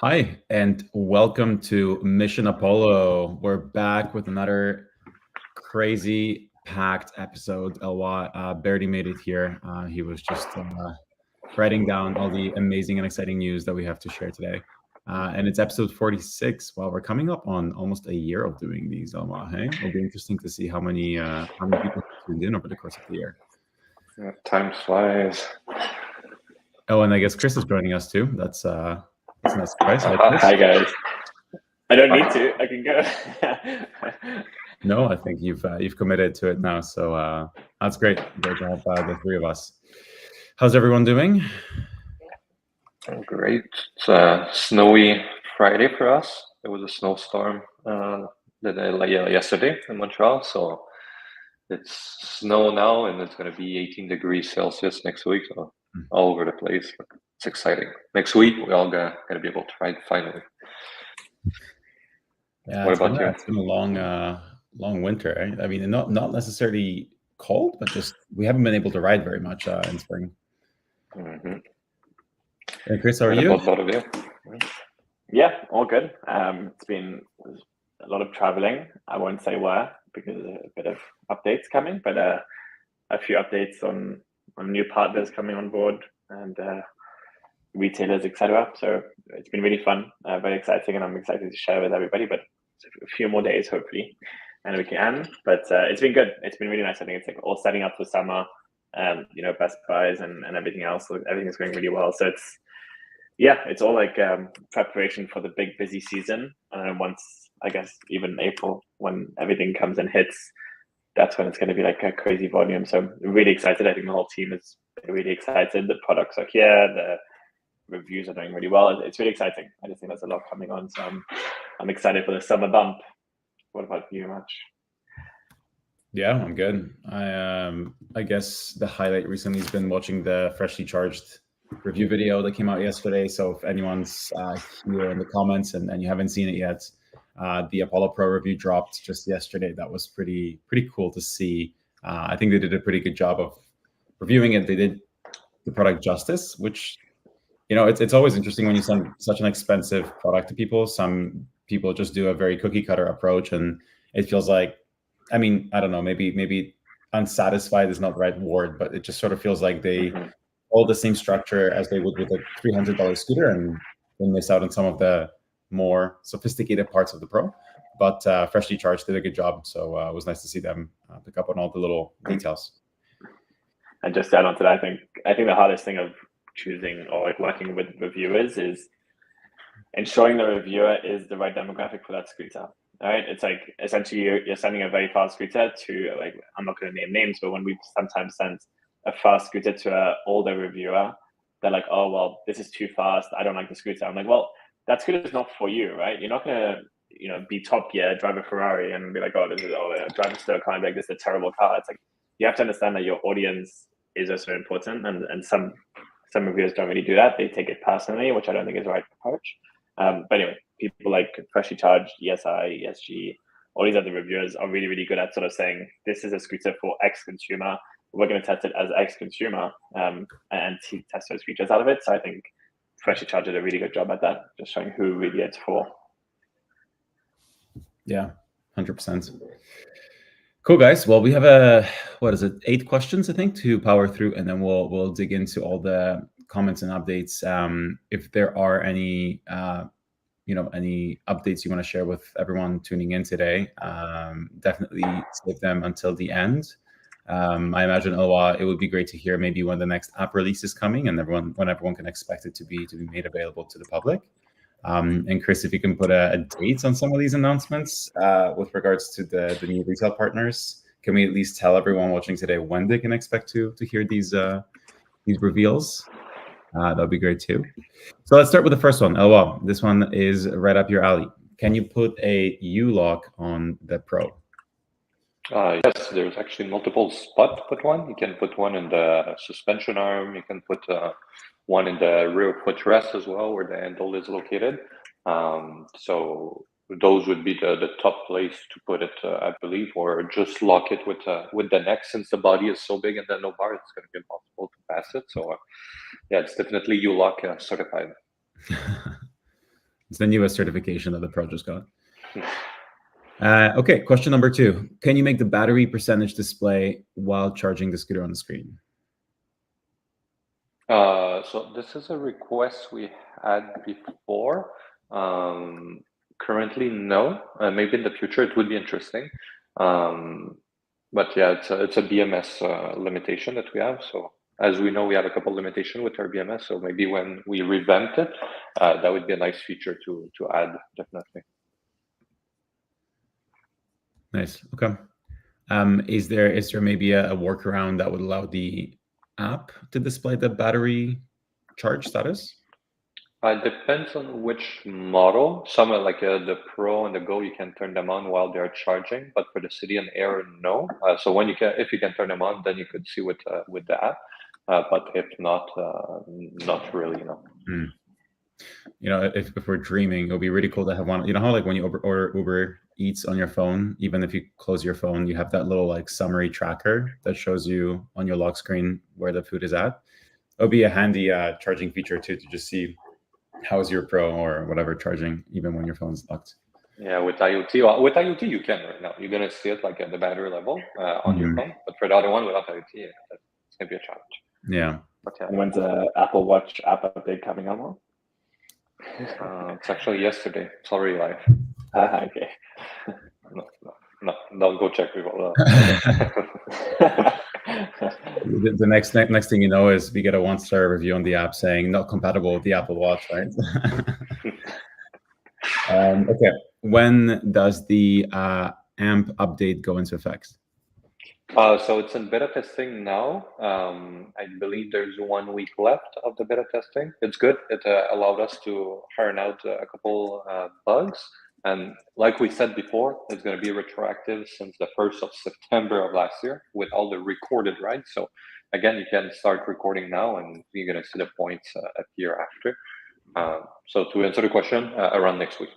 Hi, and welcome to Mission Apollo. We're back with another crazy packed episode. Elwa barely made it here. He was just writing down all the amazing and exciting news that we have to share today. And it's episode 46. Well, we're coming up on almost a year of doing these, Elwa. Hey, it'll be interesting to see how many people tuned in over the course of the year. Yeah, time flies. Oh, and I guess Chris is joining us too. That's a nice surprise. Hi, Hi Chris. guys. I don't need to. I can go. No, I think you've committed to it now, so that's great. Great to have the three of us. How's everyone doing? Great. It's a snowy Friday for us. It was a snowstorm yesterday in Montreal, so it's snow now, and it's going to be 18 degrees Celsius next week, so all over the place. It's exciting. Next week, we all going to be able to ride finally. Yeah, What about you? it's been a long winter. Right? I mean, not necessarily cold, but just we haven't been able to ride very much in spring. Mm-hmm. And Chris, how are What you? about both of you? Yeah, all good. It's been a lot of traveling. I won't say where because a bit of updates coming, but a few updates on new partners coming on board and retailers, etc. So it's been really fun, very exciting, and I'm excited to share with everybody. But a few more days, hopefully, and we can. But it's been good. It's been really nice. I think it's like all setting up for summer. Best Buys and everything else. So everything is going really well. So it's all like preparation for the big busy season. And then once, I guess, even April, when everything comes and hits, that's when it's going to be like a crazy volume. So I'm really excited. I think the whole team is really excited. The products are here. The reviews are doing really well. It's really exciting. I just think there's a lot coming on. So I'm excited for the summer bump. What about you, Match? Yeah, I'm good. I guess the highlight recently has been watching the freshly charged review video that came out yesterday. So if anyone's here in the comments and you haven't seen it yet, the Apollo Pro review dropped just yesterday. That was pretty cool to see. I think they did a pretty good job of reviewing it. They did the product justice, which it's always interesting when you send such an expensive product to people. Some people just do a very cookie cutter approach, and it feels like, I mean, I don't know, maybe unsatisfied is not the right word, but it just sort of feels like they all the same structure as they would with a $300 scooter, and they miss out on some of the more sophisticated parts of the Pro. But Freshly Charged did a good job, so it was nice to see them pick up on all the little details. And just to add on to that, I think the hardest thing of choosing or like working with reviewers is ensuring the reviewer is the right demographic for that scooter. All right, it's like essentially you're sending a very fast scooter to, like, I'm not going to name names, but when we've sometimes sent a fast scooter to an older reviewer, they're like, oh, well, this is too fast. I don't like the scooter. I'm like, well, that scooter is not for you, right? You're not going to, be Top Gear, drive a Ferrari and be like, oh, drive a slow car and be like, this is a terrible car. It's like, you have to understand that your audience is also important. And some reviewers don't really do that. They take it personally, which I don't think is the right approach. But anyway, people like Freshly Charged, ESI, ESG, all these other reviewers are really, really good at sort of saying, this is a scooter for X consumer. We're going to test it as X consumer and test those features out of it. So I think Freshly Charged did a really good job at that, just showing who really it's for. Yeah, 100%. Cool, guys. Well, we have 8 questions, I think, to power through, and then we'll dig into all the comments and updates. If there are any any updates you want to share with everyone tuning in today, definitely save them until the end. I imagine it would be great to hear maybe when the next app release is coming and when everyone can expect it to be made available to the public. And Chris, if you can put a date on some of these announcements with regards to the new retail partners, can we at least tell everyone watching today when they can expect to hear these reveals? That would be great too. So let's start with the first one. Elwa, this one is right up your alley. Can you put a U-lock on the Pro? Yes, there's actually multiple spots to put one. You can put one in the suspension arm. You can put one in the rear footrest as well, where the handle is located. So those would be the top place to put it, I believe, or just lock it with the neck, since the body is so big and the no bar, it's going to be impossible to pass it. So yeah, it's definitely U-lock certified. It's the newest certification that the Pro just got. Okay, question number 2. Can you make the battery percentage display while charging the scooter on the screen? So this is a request we had before. Currently, no. Maybe in the future it would be interesting. But yeah, it's a BMS limitation that we have. So as we know, we have a couple limitation with our BMS. So maybe when we revamp it, that would be a nice feature to add, definitely. Nice. Okay. Is there maybe a workaround that would allow the app to display the battery charge status? It depends on which model. Some are like the Pro and the Go, you can turn them on while they're charging, but for the City and Air, no. So when if you can turn them on, then you could see with the app. But if not, not really, no. You know, if we're dreaming, it would be really cool to have one. You know how like when you order Uber Eats on your phone, even if you close your phone, you have that little like summary tracker that shows you on your lock screen where the food is at. It would be a handy charging feature too, to just see how's your Pro or whatever charging, even when your phone's locked. Yeah, with IoT, you can right now. You're gonna see it like at the battery level on your phone, but for the other one without IoT, it's gonna be a challenge. Yeah. But yeah, And when's the Apple Watch app update coming on? it's actually yesterday. It's already live. Okay. No, don't go check people. The next thing you know is we get a 1-star review on the app saying not compatible with the Apple Watch, right? Okay. When does the AMP update go into effect? So it's in beta testing now. I believe there's 1 week left of the beta testing. It's good. It allowed us to iron out a couple bugs. And like we said before, it's going to be retroactive since the 1st of September of last year with all the recorded rides. So again, you can start recording now and you're going to see the points appear after. So to answer the question, around next week.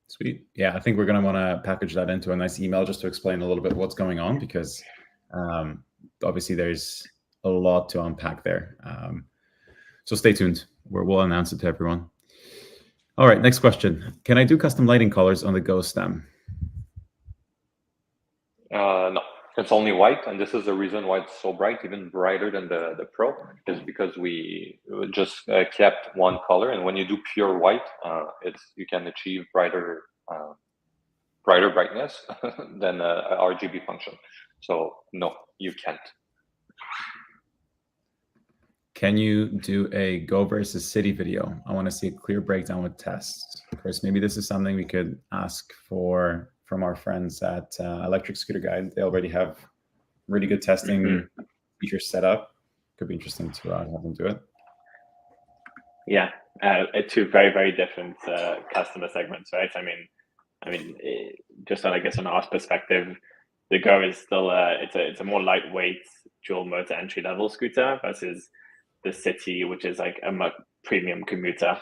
Sweet. Yeah, I think we're going to want to package that into a nice email just to explain a little bit what's going on, because obviously there's a lot to unpack there. So stay tuned. We'll announce it to everyone. All right, next question. Can I do custom lighting colors on the Go stem? No, it's only white, and this is the reason why it's so bright, even brighter than the Pro, is because we just kept one color, and when you do pure white, you can achieve brighter brightness than a RGB function. So no, you can't. Can you do a Go versus City video? I want to see a clear breakdown with tests. Chris, maybe this is something we could ask from our friends at Electric Scooter Guide. They already have really good testing features set up. Could be interesting to have them do it. Yeah, two very, very different customer segments, right? I mean, just on, I guess, on our perspective, the Go is still it's a more lightweight dual motor entry level scooter versus the City, which is like a premium commuter,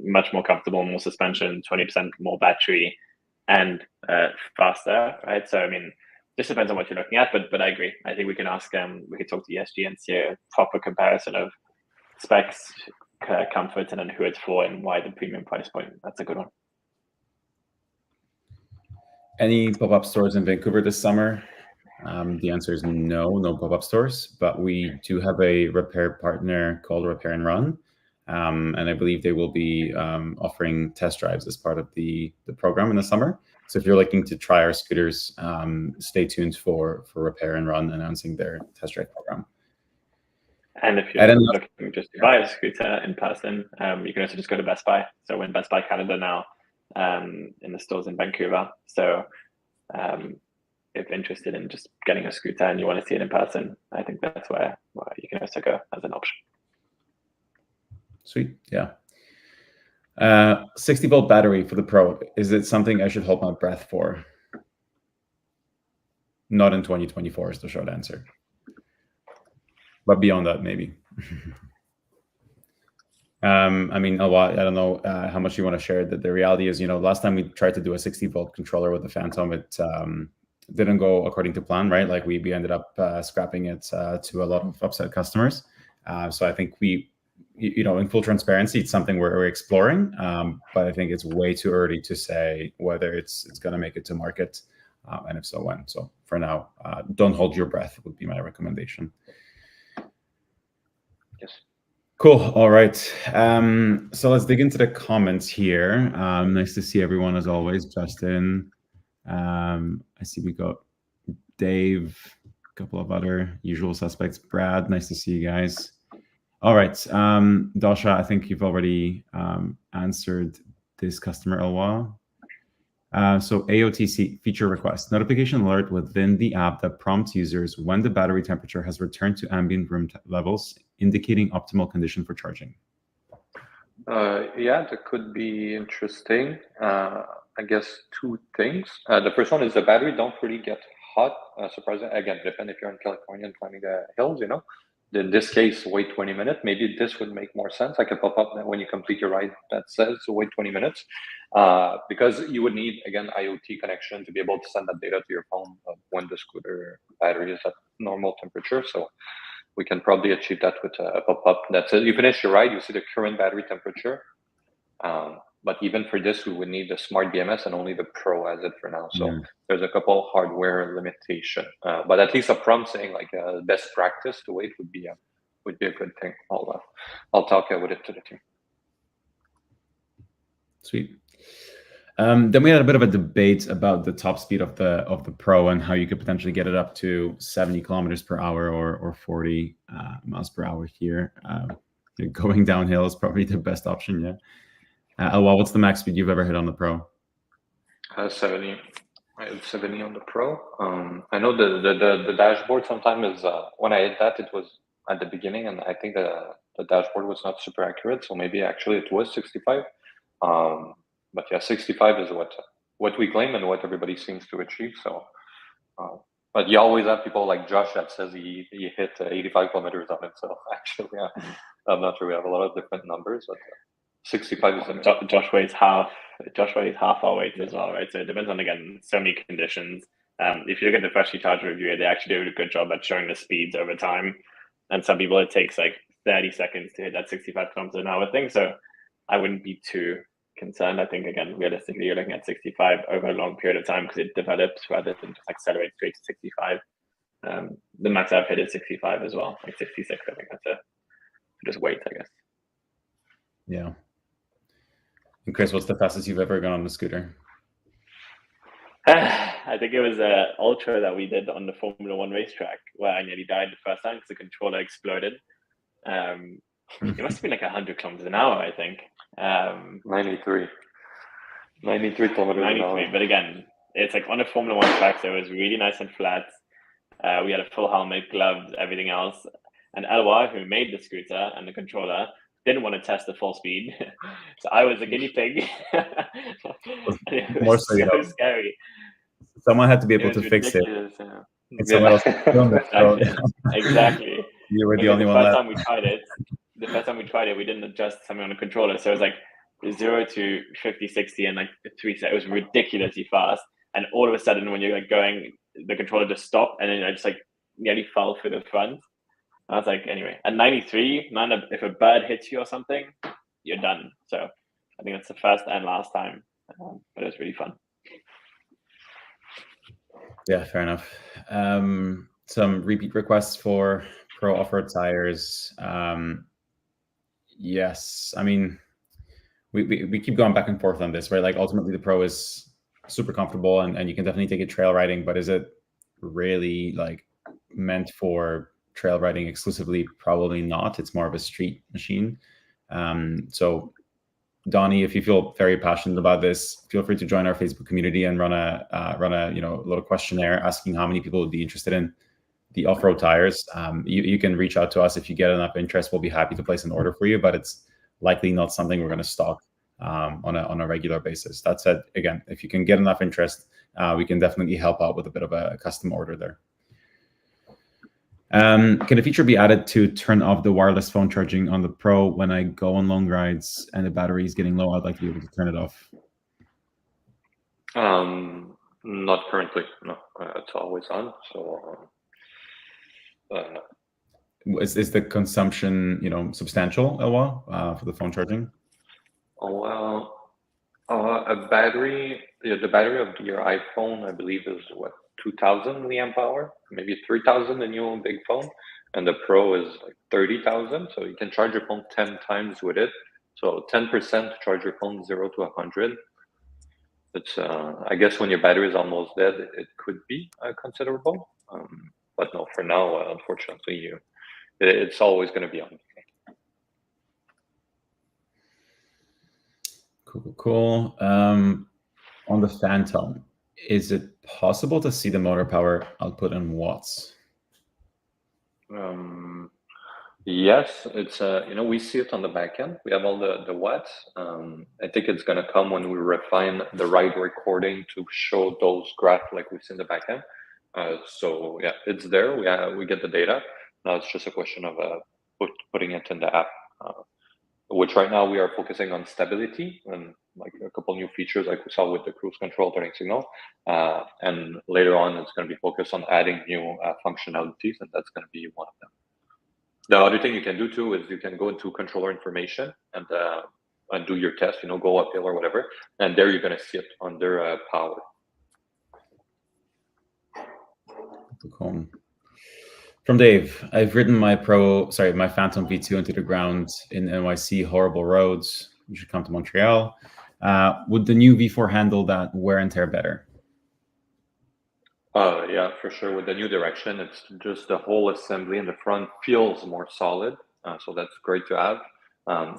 much more comfortable, more suspension, 20% more battery, and faster, right? So I mean, this depends on what you're looking at, but I agree. I think we can ask we could talk to ESG and see a proper comparison of specs, comfort, and then who it's for and why the premium price point. That's a good one. Any pop-up stores in Vancouver this summer? The answer is no pop-up stores, but we do have a repair partner called Repair and Run. And I believe they will be offering test drives as part of the program in the summer. So if you're looking to try our scooters, stay tuned for Repair and Run announcing their test drive program. And if you're looking just to buy a scooter in person, you can also just go to Best Buy. So we're in Best Buy Canada now, in the stores in Vancouver. So if interested in just getting a scooter and you want to see it in person, I think that's where you can also go as an option. Sweet, yeah. 60-volt battery for the Pro. Is it something I should hold my breath for? Not in 2024 is the short answer. But beyond that, maybe. I mean, a lot. I don't know how much you want to share. That the reality is, last time we tried to do a 60-volt controller with the Phantom, it didn't go according to plan, right? Like we ended up scrapping it to a lot of upset customers. So I think we in full transparency, it's something we're exploring, but I think it's way too early to say whether it's going to make it to market, and if so, when. So for now, don't hold your breath would be my recommendation. Yes. Cool. All right. So let's dig into the comments here. Nice to see everyone as always. Justin, I see we got Dave, a couple of other usual suspects. Brad, nice to see you guys. All right, Dasha, I think you've already answered this customer Eloi. So AOTC feature request, notification alert within the app that prompts users when the battery temperature has returned to ambient room levels, indicating optimal condition for charging. Yeah, that could be interesting. I guess two things. The first one is the battery don't really get hot. Surprising, again, depend if you're in California and climbing the hills, In this case, wait 20 minutes. Maybe this would make more sense. I can pop up when you complete your ride that says wait 20 minutes. Because you would need, again, IoT connection to be able to send that data to your phone of when the scooter battery is at normal temperature. So we can probably achieve that with a pop-up. That's it. You finish your ride, you see the current battery temperature. But even for this, we would need the smart BMS, and only the Pro has it for now. So there's a couple hardware limitation. But at least a prompt saying like best practice to wait would be a good thing. I'll talk with it to the team. Sweet. Then we had a bit of a debate about the top speed of the Pro and how you could potentially get it up to 70 kilometers per hour or 40 miles per hour here. Going downhill is probably the best option, yeah. Eloi, what's the max speed you've ever hit on the Pro? 70. I had 70 on the Pro. I know the dashboard sometimes is when I hit that, it was at the beginning, and I think the dashboard was not super accurate. So maybe actually it was 65. But yeah, 65 is what we claim and what everybody seems to achieve. So, but you always have people like Josh that says he hit 85 kilometers on it. So actually, I'm not sure. We have a lot of different numbers, but 65 is the Josh weighs half our weight as well, right? So it depends on, again, so many conditions. If you look at the Freshly Charged reviewer, they actually do a good job at showing the speeds over time. And some people, it takes like 30 seconds to hit that 65 kilometers an hour thing. So I wouldn't be too concerned. I think, again, realistically, you're looking at 65 over a long period of time because it develops rather than just accelerate straight to 65. The max I've hit is 65 as well, like 66. I think that's just weight, I guess. Yeah. And Chris, what's the fastest you've ever gone on a scooter? I think it was an ultra that we did on the Formula One racetrack where I nearly died the first time because the controller exploded. It must have been like 100 kilometers an hour, I think. 93 kilometers an hour. But again, it's like on a Formula One track, so it was really nice and flat. We had a full helmet, gloves, everything else. And Eloi, who made the scooter and the controller, didn't want to test the full speed. So I was a guinea pig. It was so scary. Someone had to be able to fix it. Exactly. You were the only one. The first time we tried it, we didn't adjust something on the controller. So it was like 0 to 50, 60 in like 3 seconds. It was ridiculously fast. And all of a sudden, when you're like going, the controller just stopped, and then I just like nearly fell through the front. I was like, anyway, at 93, if a bird hits you or something, you're done. So I think that's the first and last time, but it was really fun. Yeah, fair enough. Some repeat requests for Pro off-road tires. Yes, I mean, we keep going back and forth on this, right? Like ultimately the Pro is super comfortable and you can definitely take it trail riding, but is it really like meant for trail riding exclusively? Probably not. It's more of a street machine. So Donnie, if you feel very passionate about this, feel free to join our Facebook community and run a little questionnaire asking how many people would be interested in the off-road tires. You can reach out to us if you get enough interest. We'll be happy to place an order for you, but it's likely not something we're going to stock on a regular basis. That said, again, if you can get enough interest, we can definitely help out with a bit of a custom order there. Can a feature be added to turn off the wireless phone charging on the Pro when I go on long rides and the battery is getting low? I'd like to be able to turn it off. Not currently, no. It's always on. So Is the consumption, substantial, Elwa, for the phone charging? Oh, well, a battery, the battery of your iPhone, I believe, is what, 2000 milliamp hour, maybe 3000, the new big phone, and the Pro is like 30,000. So you can charge your phone 10 times with it. So 10% to charge your phone 0 to 100. It's, I guess when your battery is almost dead, it could be considerable. But no, for now, unfortunately, it's always going to be on. Cool. On the Phantom, is it possible to see the motor power output in watts? Yes, it's we see it on the back end. We have all the watts. I think it's going to come when we refine the right recording to show those graphs like we see in the back end. So yeah, it's there. We get the data. Now it's just a question of putting it in the app, which right now we are focusing on stability and like a couple new features like we saw with the cruise control turning signal. And later on, it's going to be focused on adding new functionalities, and that's going to be one of them. The other thing you can do too is you can go into controller information and do your test, go uphill or whatever, and there you're going to see it under power. Cool. From Dave, I've ridden my Phantom V2 into the ground in NYC, horrible roads. You should come to Montreal. Would the new V4 handle that wear and tear better? Yeah, for sure. With the new direction, it's just the whole assembly in the front feels more solid. So that's great to have.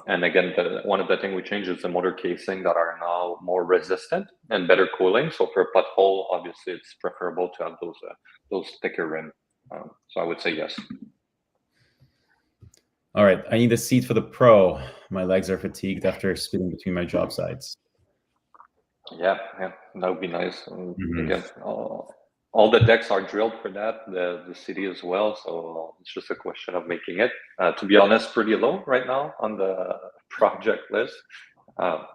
And again, one of the things we changed is the motor casing that are now more resistant and better cooling. So for a pothole, obviously, it's preferable to have those thicker rim. So I would say yes. All right, I need a seat for the Pro. My legs are fatigued after spinning between my job sites. Yeah, that would be nice. Again, all the decks are drilled for that, the city as well. So it's just a question of making it. To be honest, pretty low right now on the project list.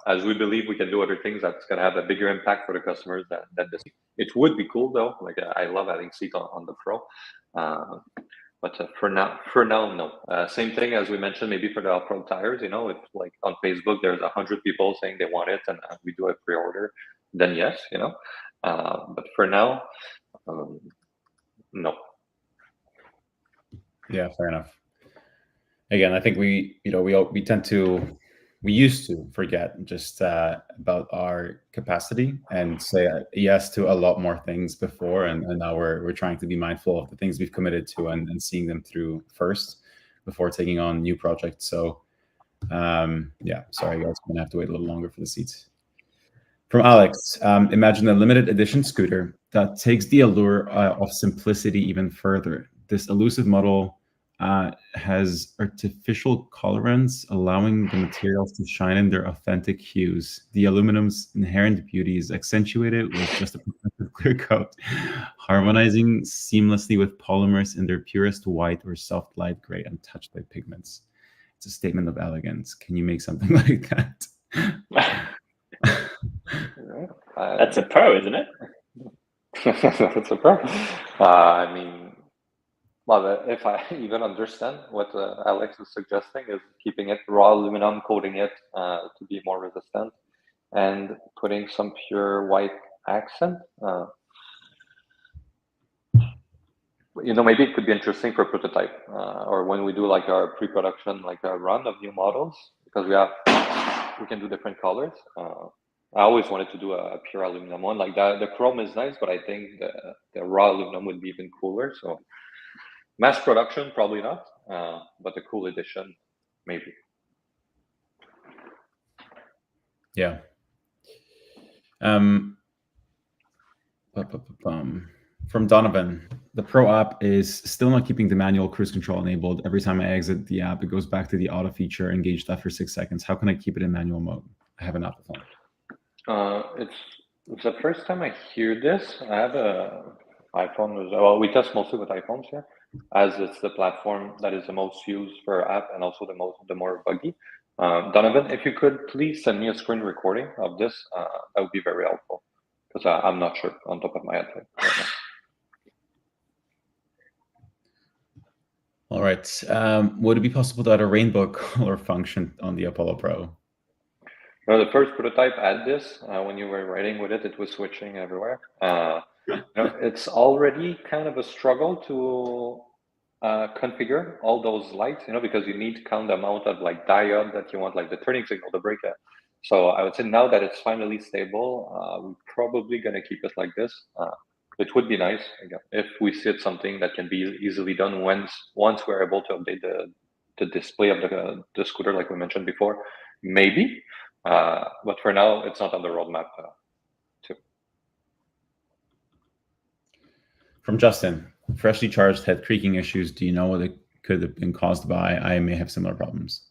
As we believe we can do other things that's going to have a bigger impact for the customers than this. It would be cool though. Like I love adding seat on the Pro. But for now, no. Same thing as we mentioned, maybe for the off-road tires, if like on Facebook, there's 100 people saying they want it and we do a pre-order, then yes, but for now, no. Yeah, fair enough. Again, I think we used to forget just about our capacity and say yes to a lot more things before, and now we're trying to be mindful of the things we've committed to and seeing them through first before taking on new projects. So yeah, sorry guys, I'm gonna have to wait a little longer for the seats. From Alex, imagine a limited edition scooter that takes the allure of simplicity even further. This elusive model has artificial colorants, allowing the materials to shine in their authentic hues. The aluminum's inherent beauty is accentuated with just a protective clear coat, harmonizing seamlessly with polymers in their purest white or soft light gray, untouched by pigments. It's a statement of elegance. Can you make something like that? That's a Pro, isn't it? That's a Pro. I mean, well, if I even understand what Alex is suggesting is keeping it raw aluminum, coating it to be more resistant, and putting some pure white accent. Maybe it could be interesting for prototype or when we do like our pre-production, like a run of new models, because we can do different colors. I always wanted to do a pure aluminum one like that. The chrome is nice, but I think the raw aluminum would be even cooler. So mass production, probably not, but the cool edition, maybe. Yeah. From Donovan, the Pro app is still not keeping the manual cruise control enabled. Every time I exit the app, it goes back to the auto feature, engaged after 6 seconds. How can I keep it in manual mode? I have an Apple phone. It's the first time I hear this. I have a iPhone as well. We test mostly with iPhones here, as it's the platform that is the most used for app and also the more buggy. Donovan, if you could please send me a screen recording of this, that would be very helpful, because I'm not sure on top of my head right now. All right. Would it be possible to add a rainbow color function on the Apollo Pro? No, the first prototype had this. When you were writing with it, it was switching everywhere. It's already kind of a struggle to configure all those lights, because you need to count the amount of like diode that you want, like the turning signal, the breaker. So I would say now that it's finally stable, we're probably going to keep it like this. It would be nice again, if we see something that can be easily done once we're able to update the display of the scooter, like we mentioned before, maybe. But for now, it's not on the roadmap too. From Justin, freshly charged had creaking issues. Do you know what it could have been caused by? I may have similar problems.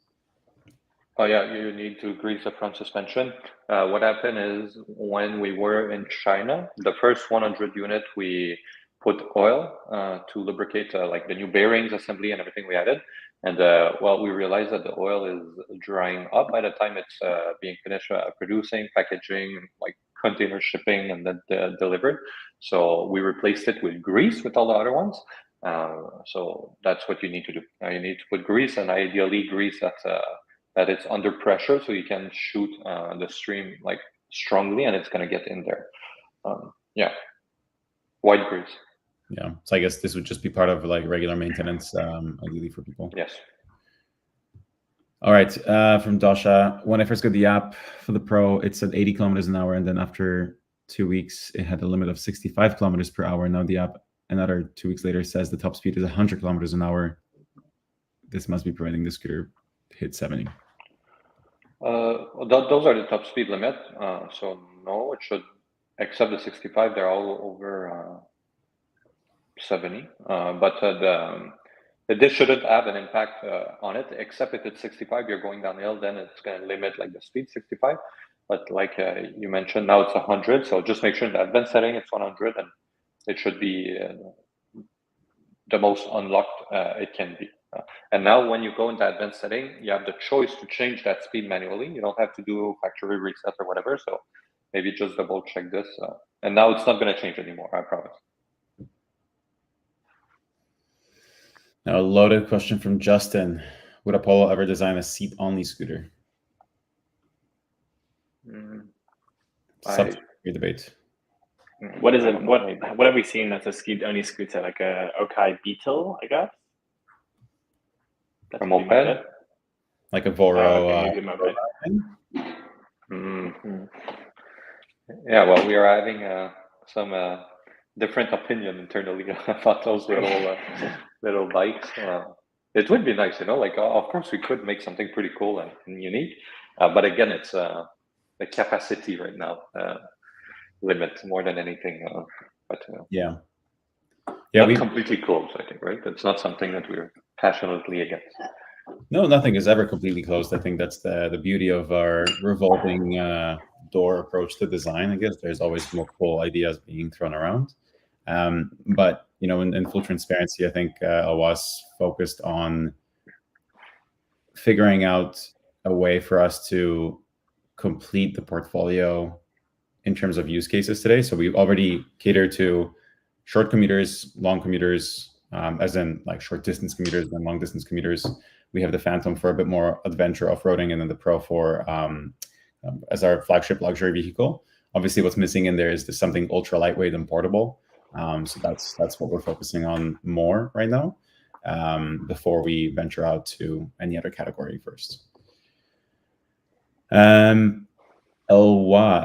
Oh yeah, you need to grease the front suspension. What happened is when we were in China, the first 100 unit, we put oil to lubricate like the new bearings assembly and everything we added. And we realized that the oil is drying up by the time it's being finished producing, packaging, like container shipping, and then delivered. So we replaced it with grease with all the other ones. So that's what you need to do. You need to put grease, and ideally grease that it's under pressure, so you can shoot the stream like strongly, and it's going to get in there. White grease. Yeah, so I guess this would just be part of like regular maintenance, ideally for people. Yes. All right, from Dasha, when I first got the app for the Pro, it said 80 kilometers an hour, and then after 2 weeks, it had a limit of 65 kilometers per hour. Now the app, another 2 weeks later, says the top speed is 100 kilometers an hour. This must be preventing the scooter hit 70. Those are the top speed limit. So no, it should, except the 65, they're all over 70. But this shouldn't have an impact on it, except if it's 65, you're going downhill, then it's going to limit like the speed 65. But like you mentioned, now it's 100. So just make sure in the advanced setting it's 100, and it should be the most unlocked it can be. And now when you go into advanced setting, you have the choice to change that speed manually. You don't have to do factory reset or whatever. So maybe just double check this. And now it's not going to change anymore, I promise. Now, a loaded question from Justin. Would Apollo ever design a seat-only scooter? Subject to debate. What is it? What have we seen that's a seat-only scooter? Like a Okai Beetle, I guess? A moped? Like a Voro. Yeah, well, we are having some different opinion internally about those little bikes. It would be nice, like of course we could make something pretty cool and unique, but again, it's the capacity right now limit more than anything. Yeah, not completely closed, I think, right? It's not something that we're passionately against. No, nothing is ever completely closed. I think that's the beauty of our revolving door approach to design. I guess there's always multiple ideas being thrown around. But in full transparency, I think I was focused on figuring out a way for us to complete the portfolio in terms of use cases today. So we've already catered to short commuters, long commuters, as in like short distance commuters and long distance commuters. We have the Phantom for a bit more adventure off-roading, and then the Pro for as our flagship luxury vehicle. Obviously, what's missing in there is something ultra lightweight and portable. So that's what we're focusing on more right now, before we venture out to any other category first. Elwa,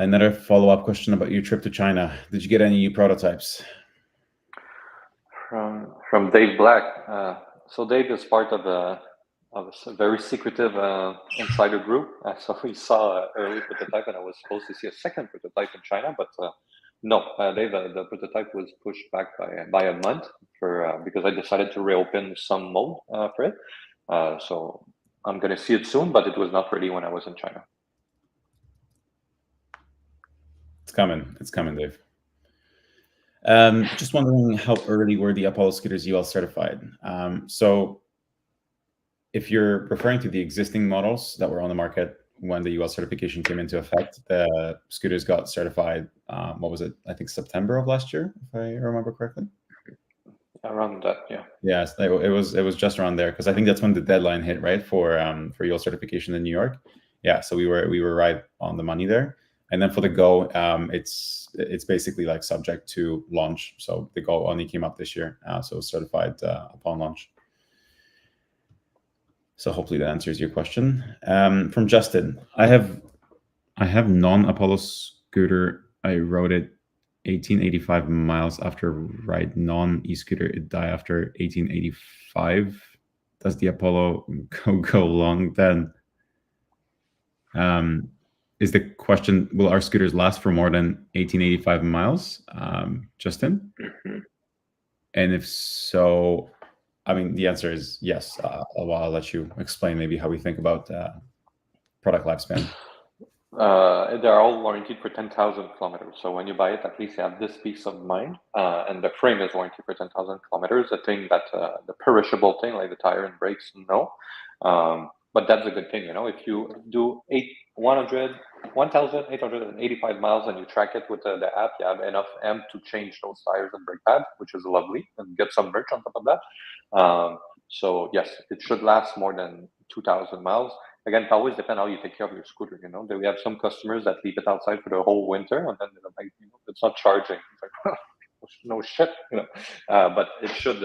another follow-up question about your trip to China. Did you get any new prototypes? From Dave Black. So Dave is part of a very secretive insider group. So we saw an early prototype, and I was supposed to see a second prototype in China, but no, Dave, the prototype was pushed back by a month because I decided to reopen some mode for it. So I'm going to see it soon, but it was not ready when I was in China. It's coming, Dave. Just wondering how early were the Apollo scooters UL certified? So if you're referring to the existing models that were on the market when the UL certification came into effect, the scooters got certified, what was it? I think September of last year, if I remember correctly. Around that, yeah. Yes, it was just around there because I think that's when the deadline hit, right, for UL certification in New York. Yeah, so we were right on the money there. And then for the Go, it's basically like subject to launch. So the Go only came out this year, so it's certified upon launch. So hopefully that answers your question. From Justin, I have non-Apollo scooter. I rode it 1885 miles after ride non-e-scooter. It died after 1885. Does the Apollo go long then? Is the question, will our scooters last for more than 1885 miles, Justin? Mm-hmm. And if so, I mean, the answer is yes. I'll let you explain maybe how we think about product lifespan. They're all warranted for 10,000 kilometers. So when you buy it, at least you have this peace of mind. And the frame is warranted for 10,000 kilometers. The thing that the perishable thing, like the tire and brakes, no. But that's a good thing, if you do 1,885 miles and you track it with the app, you have enough M to change those tires and brake pad, which is lovely, and get some merch on top of that. So yes, it should last more than 2,000 miles. Again, it always depends how you take care of your scooter. We have some customers that leave it outside for the whole winter, and then they're like, it's not charging. It's like, no shit, But it should.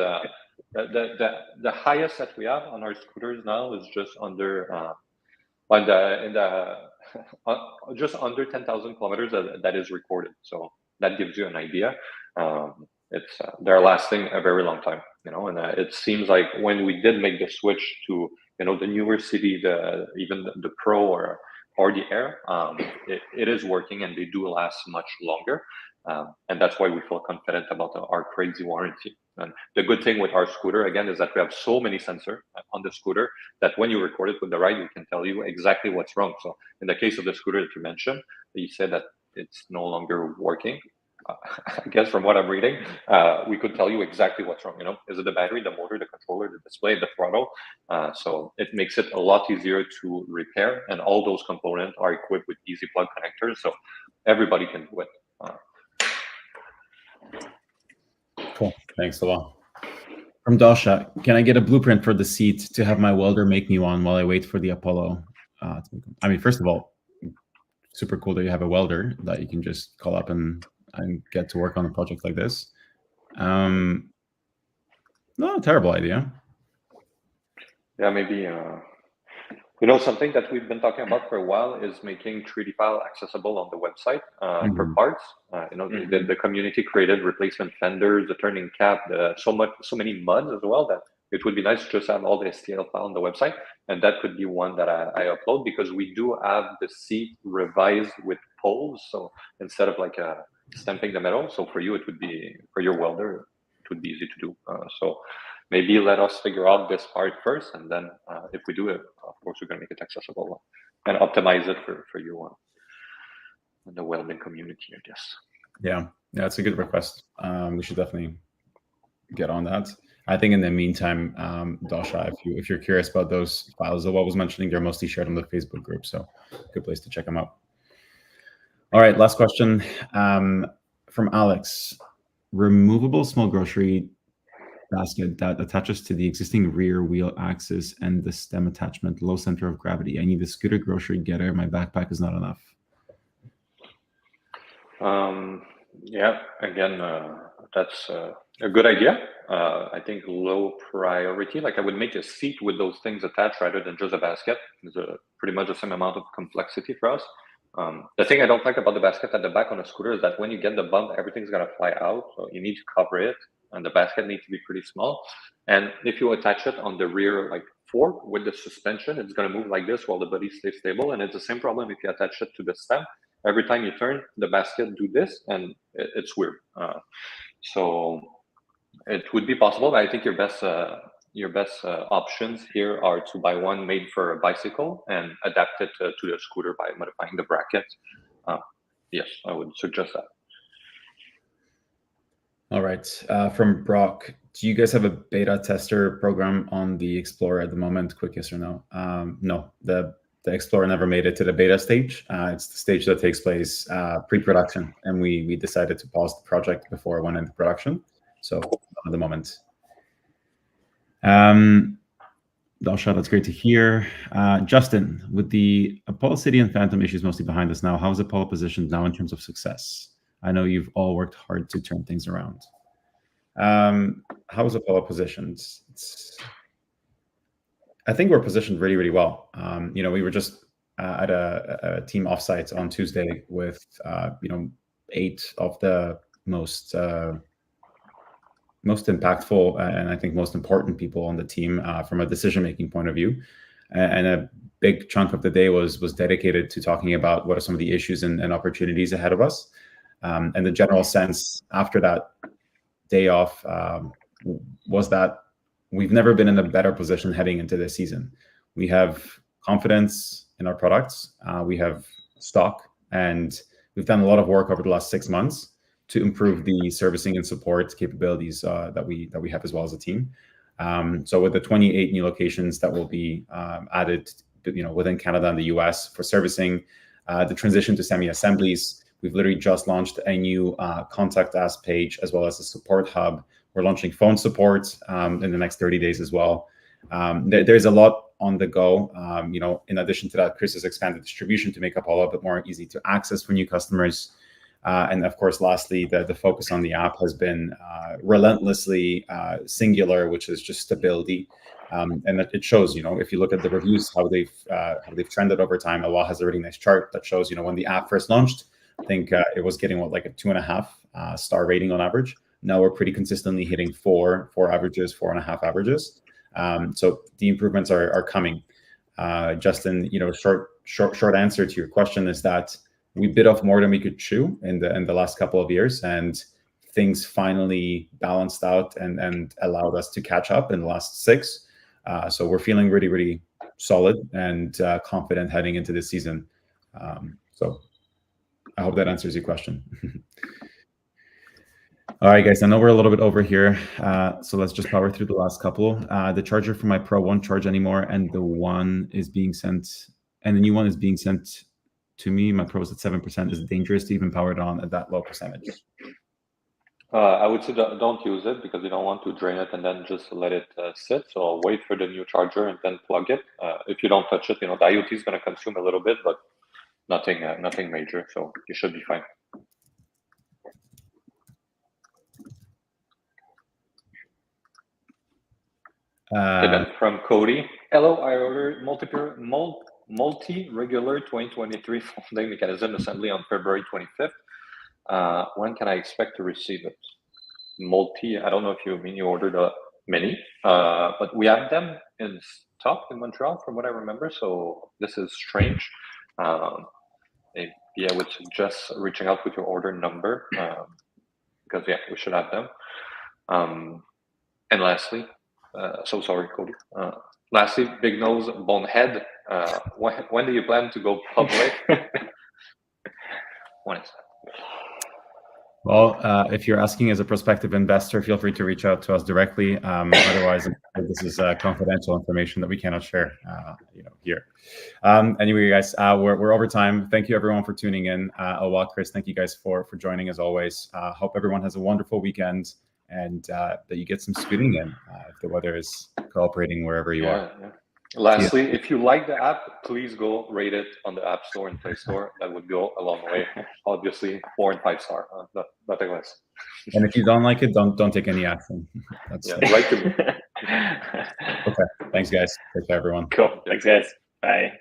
The highest that we have on our scooters now is just under just under 10,000 kilometers that is recorded. So that gives you an idea. They're lasting a very long time, and it seems like when we did make the switch to the newer city, even the Pro or the Air, it is working and they do last much longer. And that's why we feel confident about our crazy warranty. And the good thing with our scooter, again, is that we have so many sensors on the scooter that when you record it with the ride, we can tell you exactly what's wrong. So in the case of the scooter that you mentioned, you said that it's no longer working. I guess from what I'm reading, we could tell you exactly what's wrong. Is it the battery, the motor, the controller, the display, the throttle? So it makes it a lot easier to repair, and all those components are equipped with easy plug connectors, so everybody can do it. Cool. Thanks a lot. From Dasha, can I get a blueprint for the seat to have my welder make me one while I wait for the Apollo? I mean, first of all, super cool that you have a welder that you can just call up and get to work on a project like this. Not a terrible idea. Yeah, maybe. Something that we've been talking about for a while is making 3D file accessible on the website for parts. The community created replacement fenders, the turning cap, so many muds as well, that it would be nice to just have all the STL file on the website. And that could be one that I upload, because we do have the seat revised with poles. So instead of like stamping the metal, so for you, it would be, for your welder, it would be easy to do. So maybe let us figure out this part first, and then if we do it, of course, we're going to make it accessible and optimize it for you in the welding community, I guess. Yeah, it's a good request. We should definitely get on that. I think in the meantime, Dasha, if you're curious about those files that I was mentioning, they're mostly shared on the Facebook group, so good place to check them out. All right, last question from Alex. Removable small grocery basket that attaches to the existing rear wheel axis and the stem attachment, low center of gravity. I need a scooter grocery getter. My backpack is not enough. Yeah, again, that's a good idea. I think low priority. Like, I would make a seat with those things attached rather than just a basket. It's pretty much the same amount of complexity for us. The thing I don't like about the basket at the back on a scooter is that when you get the bump, everything's gonna fly out. So you need to cover it, and the basket needs to be pretty small. And if you attach it on the rear, like fork with the suspension, it's gonna move like this while the body stays stable. And it's the same problem if you attach it to the stem. Every time you turn, the basket do this, and it's weird. So it would be possible, but I think your best options here are to buy one made for a bicycle and adapt it to the scooter by modifying the bracket. Yes, I would suggest that. All right. From Brock, do you guys have a beta tester program on the Explorer at the moment? Quick yes or no? No, the Explorer never made it to the beta stage. It's the stage that takes place pre-production, and we decided to pause the project before it went into production. So at the moment, Dalsha, that's great to hear. Justin, with the Apollo City and Phantom issues mostly behind us now, how is Apollo positioned now in terms of success? I know you've all worked hard to turn things around. How is Apollo positioned? I think we're positioned really, really well. We were just at a team offsite on Tuesday with 8 of the most impactful and I think most important people on the team from a decision-making point of view. And a big chunk of the day was dedicated to talking about what are some of the issues and opportunities ahead of us. And the general sense after that day off was that we've never been in a better position heading into this season. We have confidence in our products. We have stock, and we've done a lot of work over the last 6 months to improve the servicing and support capabilities that we have as well as a team. So with the 28 new locations that will be added, within Canada and the US for servicing, the transition to semi-assemblies, we've literally just launched a new contact us page as well as a support hub. We're launching phone support in the next 30 days as well. There's a lot on the go. In addition to that, Chris has expanded distribution to make Apollo a bit more easy to access for new customers. And of course, lastly, the focus on the app has been relentlessly singular, which is just stability. And it shows, if you look at the reviews, how they've trended over time. Awal has a really nice chart that shows, when the app first launched, I think it was getting like a 2.5 star rating on average. Now we're pretty consistently hitting 4 averages, 4.5 averages. So the improvements are coming. Justin, short answer to your question is that we bit off more than we could chew in the last couple of years, and things finally balanced out and allowed us to catch up in the last 6. So we're feeling really, really solid and confident heading into this season. So I hope that answers your question. All right, guys, I know we're a little bit over here, so let's just power through the last couple. The charger for my Pro won't charge anymore, and the one is being sent, and the new one is being sent to me. My Pro is at 7%. Is it dangerous to even power it on at that low percentage? I would say don't use it because you don't want to drain it and then just let it sit. So wait for the new charger and then plug it. If you don't touch it, the IoT is going to consume a little bit, but nothing major. So you should be fine. And then from Cody, hello, I ordered multi-regular 2023 folding mechanism assembly on February 25th. When can I expect to receive it? Multi, I don't know if you mean you ordered a mini, but we have them in stock in Montreal from what I remember. So this is strange. Maybe I would suggest reaching out with your order number because we should have them. And lastly, so sorry, Cody. Lastly, Big Nose Bonehead. When do you plan to go public? When is that? Well, if you're asking as a prospective investor, feel free to reach out to us directly. Otherwise, this is confidential information that we cannot share, here. Anyway, guys, we're over time. Thank you, everyone, for tuning in. Awal, Chris, thank you guys for joining as always. Hope everyone has a wonderful weekend and that you get some scooting in if the weather is cooperating wherever you are. Yeah. Lastly, if you like the app, please go rate it on the App Store and Play Store. That would go a long way. Obviously, 4 and 5 star, nothing less. And if you don't like it, don't take any action. Right to me. Okay. Thanks, guys. Take care, everyone. Cool. Thanks, guys. Bye.